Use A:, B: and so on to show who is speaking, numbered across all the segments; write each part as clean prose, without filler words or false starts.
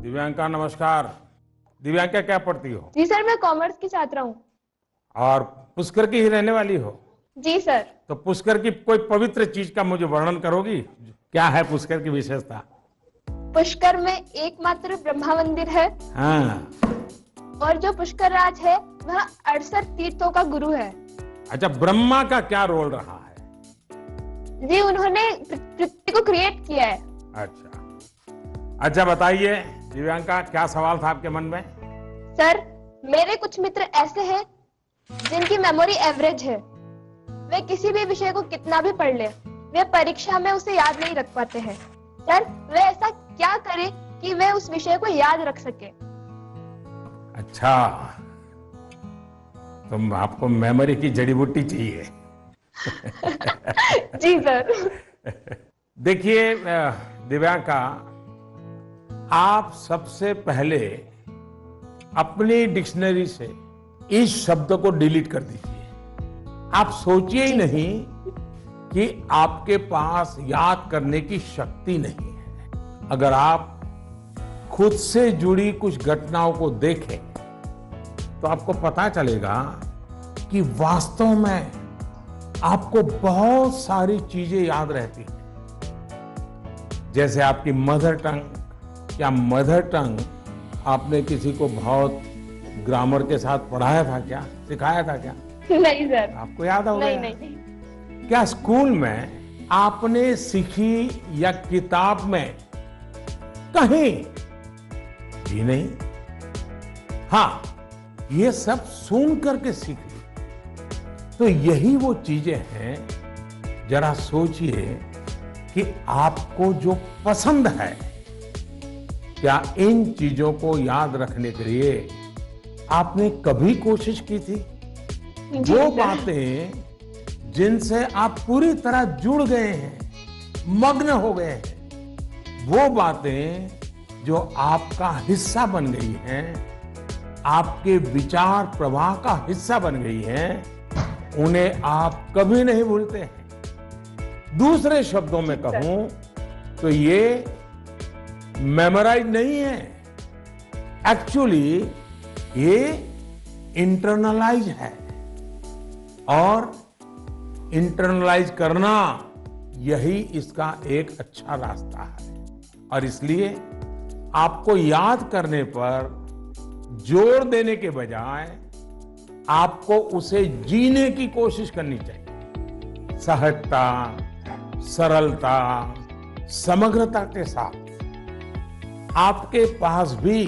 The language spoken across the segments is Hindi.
A: दिव्यांका नमस्कार। दिव्यांका क्या पढ़ती हो?
B: जी सर, मैं कॉमर्स की छात्रा हूँ।
A: और पुष्कर की ही रहने वाली हो?
B: जी सर।
A: तो पुष्कर की कोई पवित्र चीज का मुझे वर्णन करोगी? क्या है पुष्कर की विशेषता?
B: पुष्कर में एकमात्र ब्रह्मा मंदिर है
A: हाँ।
B: और जो पुष्कर राज है वह 68 तीर्थों का गुरु है।
A: अच्छा, ब्रह्मा का क्या रोल रहा है?
B: जी, उन्होंने पृथ्वी को क्रिएट किया है।
A: अच्छा बताइए दिव्यांका, क्या सवाल था आपके मन में?
B: सर, मेरे कुछ मित्र ऐसे हैं जिनकी मेमोरी एवरेज है। वे किसी भी विषय को कितना भी पढ़ ले, वे परीक्षा में उसे याद नहीं रख पाते हैं। सर, वे ऐसा क्या करें कि वे उस विषय को याद रख सके?
A: अच्छा, तुम आपको मेमोरी की जड़ी बूटी चाहिए।
B: जी सर।
A: देखिए दिव्यांका, आप सबसे पहले अपनी डिक्शनरी से इस शब्द को डिलीट कर दीजिए। आप सोचिए ही नहीं कि आपके पास याद करने की शक्ति नहीं है। अगर आप खुद से जुड़ी कुछ घटनाओं को देखें तो आपको पता चलेगा कि वास्तव में आपको बहुत सारी चीजें याद रहती हैं। जैसे आपकी मदर टंग, क्या मदर टंग आपने किसी को बहुत ग्रामर के साथ पढ़ाया था, क्या सिखाया था क्या?
B: नहीं सर।
A: आपको याद होगा?
B: नहीं नहीं।
A: क्या स्कूल में आपने सीखी या किताब में कहीं भी नहीं? हाँ, ये सब सुन करके सीख ली। तो यही वो चीजें हैं, जरा सोचिए कि आपको जो पसंद है, क्या इन चीजों को याद रखने के लिए आपने कभी कोशिश की थी? वो बातें जिनसे आप पूरी तरह जुड़ गए हैं, मग्न हो गए हैं, वो बातें जो आपका हिस्सा बन गई हैं, आपके विचार प्रवाह का हिस्सा बन गई हैं, उन्हें आप कभी नहीं भूलते हैं। दूसरे शब्दों में कहूं तो ये मेमोराइज नहीं है, एक्चुअली ये इंटरनलाइज है। और इंटरनलाइज करना, यही इसका एक अच्छा रास्ता है। और इसलिए आपको याद करने पर जोर देने के बजाय आपको उसे जीने की कोशिश करनी चाहिए। सहजता, सरलता, समग्रता के साथ। आपके पास भी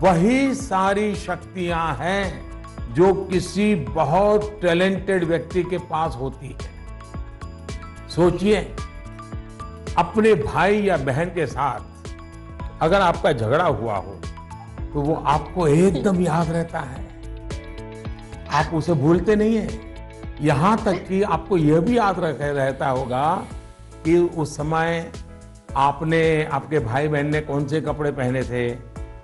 A: वही सारी शक्तियां हैं जो किसी बहुत टैलेंटेड व्यक्ति के पास होती है। सोचिए, अपने भाई या बहन के साथ अगर आपका झगड़ा हुआ हो तो वो आपको एकदम याद रहता है, आप उसे भूलते नहीं है। यहां तक कि आपको यह भी याद रहता होगा कि उस समय आपने, आपके भाई बहन ने कौन से कपड़े पहने थे,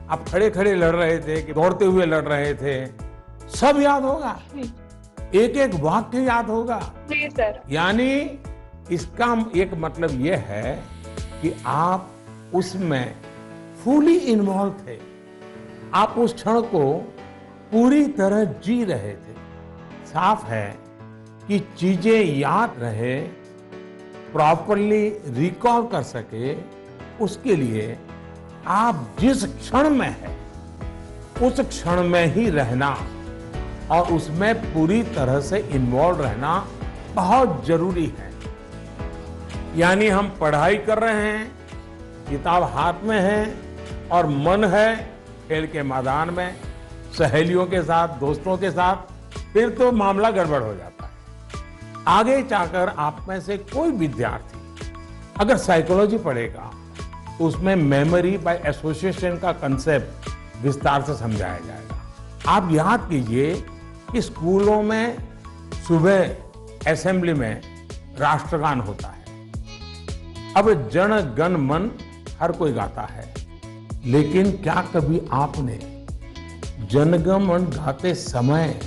A: आप खड़े खड़े लड़ रहे थे कि दौड़ते हुए लड़ रहे थे, सब याद होगा। एक एक वाक्य याद होगा।
B: जी सर।
A: यानी इसका एक मतलब यह है कि आप उसमें फुली इन्वॉल्व थे, आप उस क्षण को पूरी तरह जी रहे थे। साफ है कि चीजें याद रहे, प्रॉपरली रिकॉल कर सके, उसके लिए आप जिस क्षण में हैं उस क्षण में ही रहना और उसमें पूरी तरह से इन्वॉल्व रहना बहुत जरूरी है। यानी हम पढ़ाई कर रहे हैं, किताब हाथ में है और मन है खेल के मैदान में, सहेलियों के साथ, दोस्तों के साथ, फिर तो मामला गड़बड़ हो जाता है। आगे जाकर आप में से कोई विद्यार्थी अगर साइकोलॉजी पढ़ेगा तो उसमें मेमोरी बाय एसोसिएशन का कंसेप्ट विस्तार से समझाया जाएगा। आप याद कीजिए कि स्कूलों में सुबह असेंबली में राष्ट्रगान होता है। अब जन गण मन हर कोई गाता है, लेकिन क्या कभी आपने जनगण मन गाते समय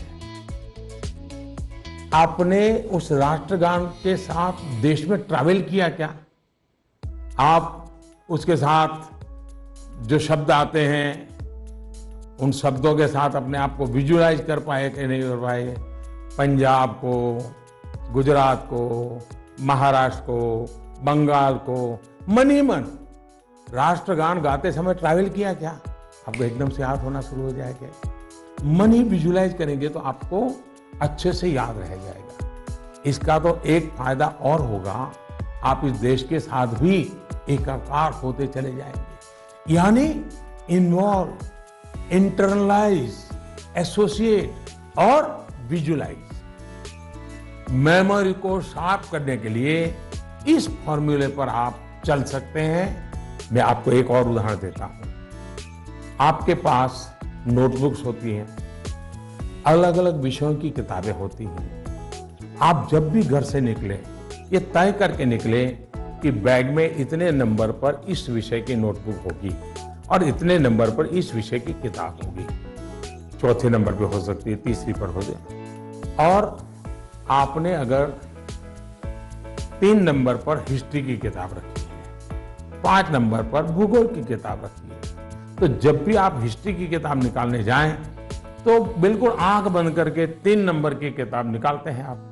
A: आपने उस राष्ट्रगान के साथ देश में ट्रैवल किया क्या? आप उसके साथ जो शब्द आते हैं उन शब्दों के साथ अपने आप को विजुअलाइज कर पाए कि नहीं कर पाए। पंजाब को, गुजरात को, महाराष्ट्र को, बंगाल को मन ही मन राष्ट्रगान गाते समय ट्रैवल किया क्या? आपको एकदम से याद होना शुरू हो जाएगा। मन ही विजुअलाइज करेंगे तो आपको अच्छे से याद रह जाएगा। इसका तो एक फायदा और होगा, आप इस देश के साथ भी एकाकार होते चले जाएंगे। यानी इन्वॉल्व, इंटरनलाइज, एसोसिएट और विजुअलाइज। मेमोरी को शार्प करने के लिए इस फॉर्मूले पर आप चल सकते हैं। मैं आपको एक और उदाहरण देता हूं। आपके पास नोटबुक्स होती हैं, अलग अलग विषयों की किताबें होती हैं। आप जब भी घर से निकले ये तय करके निकले कि बैग में इतने नंबर पर इस विषय की नोटबुक होगी और इतने नंबर पर इस विषय की किताब होगी। चौथे नंबर पे हो सकती है, तीसरी पर हो जाए। और आपने अगर 3 नंबर पर हिस्ट्री की किताब रखी है, 5 नंबर पर भूगोल की किताब रखी है, तो जब भी आप हिस्ट्री की किताब निकालने जाएं तो बिल्कुल आंख बंद करके 3 नंबर की किताब निकालते हैं आप।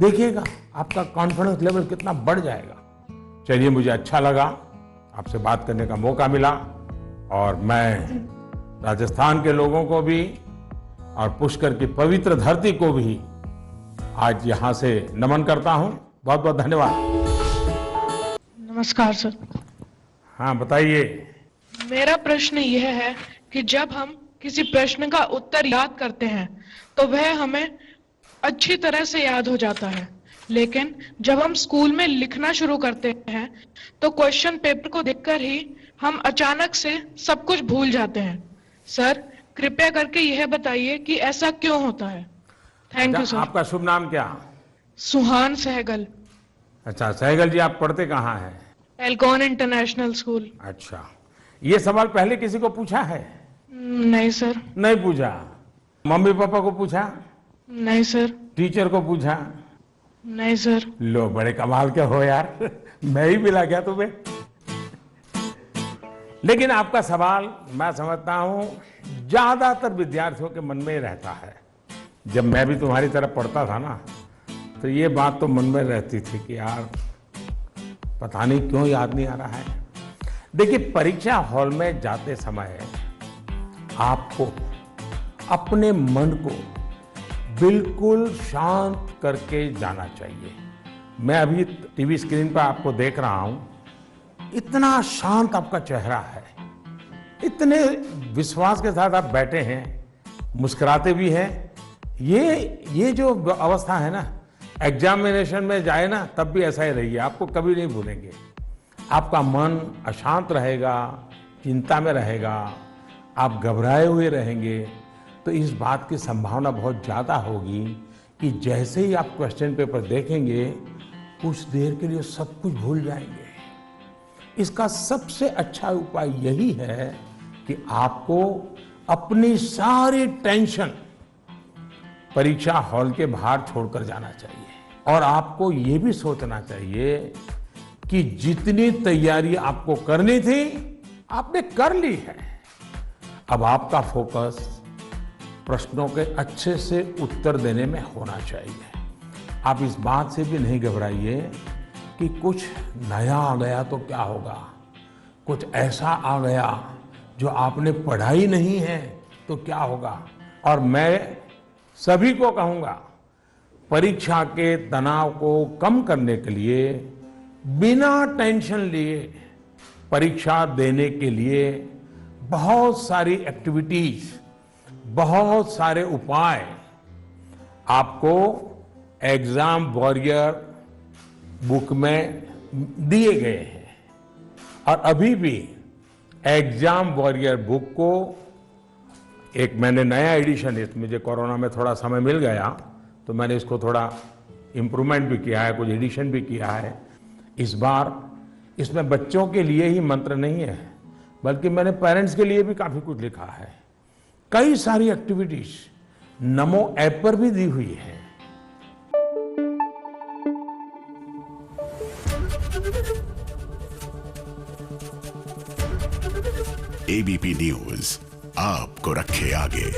A: देखिएगा आपका कॉन्फिडेंस लेवल कितना बढ़ जाएगा। चलिए, मुझे अच्छा लगा, आपसे बात करने का मौका मिला और मैं राजस्थान के लोगों को भी और पुष्कर की पवित्र धरती को भी आज यहां से नमन करता हूं। बहुत बहुत धन्यवाद।
C: नमस्कार सर।
A: हाँ, बताइए।
C: मेरा प्रश्न यह है कि जब हम किसी प्रश्न का उत्तर याद करते हैं तो वह हमें अच्छी तरह से याद हो जाता है, लेकिन जब हम स्कूल में लिखना शुरू करते हैं तो क्वेश्चन पेपर को देखकर ही हम अचानक से सब कुछ भूल जाते हैं। सर, कृपया करके यह बताइए कि ऐसा क्यों होता है? Thank you sir.
A: आपका शुभ नाम क्या?
C: सुहान सहगल।
A: अच्छा सहगल जी, आप पढ़ते कहाँ हैं?
C: एल्गॉन इंटरनेशनल स्कूल।
A: अच्छा, ये सवाल पहले किसी को पूछा है?
C: नहीं सर।
A: नहीं पूछा। मम्मी पापा को पूछा?
C: नहीं सर।
A: टीचर को पूछा?
C: नहीं सर।
A: लो, बड़े कमाल के हो यार। मैं ही मिला क्या तुम्हें? लेकिन आपका सवाल मैं समझता हूं ज्यादातर विद्यार्थियों के मन में रहता है। जब मैं भी तुम्हारी तरफ पढ़ता था ना, तो ये बात तो मन में रहती थी कि यार पता नहीं क्यों याद नहीं आ रहा है। देखिए, परीक्षा हॉल में जाते समय आपको अपने मन को बिल्कुल शांत करके जाना चाहिए। मैं अभी टीवी स्क्रीन पर आपको देख रहा हूं, इतना शांत आपका चेहरा है, इतने विश्वास के साथ आप बैठे हैं, मुस्कुराते भी हैं। ये जो अवस्था है ना, एग्जामिनेशन में जाए ना तब भी ऐसा ही रहिए, आपको कभी नहीं भूलेंगे। आपका मन अशांत रहेगा, चिंता में रहेगा, आप घबराए हुए रहेंगे, तो इस बात की संभावना बहुत ज़्यादा होगी कि जैसे ही आप क्वेश्चन पेपर देखेंगे कुछ देर के लिए सब कुछ भूल जाएंगे। इसका सबसे अच्छा उपाय यही है कि आपको अपनी सारी टेंशन परीक्षा हॉल के बाहर छोड़कर जाना चाहिए और आपको ये भी सोचना चाहिए कि जितनी तैयारी आपको करनी थी आपने कर ली है। अब आपका फोकस प्रश्नों के अच्छे से उत्तर देने में होना चाहिए। आप इस बात से भी नहीं घबराइए कि कुछ नया आ गया तो क्या होगा, कुछ ऐसा आ गया जो आपने पढ़ा ही नहीं है तो क्या होगा। और मैं सभी को कहूंगा, परीक्षा के तनाव को कम करने के लिए बिना टेंशन लिए परीक्षा देने के लिए बहुत सारी एक्टिविटीज, बहुत सारे उपाय आपको एग्जाम वॉरियर बुक में दिए गए हैं। और अभी भी एग्जाम वॉरियर बुक को एक मैंने नया एडिशन, इसमें मुझे कोरोना में थोड़ा समय मिल गया तो मैंने इसको थोड़ा इम्प्रूवमेंट भी किया है, कुछ एडिशन भी किया है। इस बार इसमें बच्चों के लिए ही मंत्र नहीं है, बल्कि मैंने पेरेंट्स के लिए भी काफी कुछ लिखा है। कई सारी एक्टिविटीज नमो ऐप पर भी दी हुई है।
D: एबीपी न्यूज आपको रखे आगे।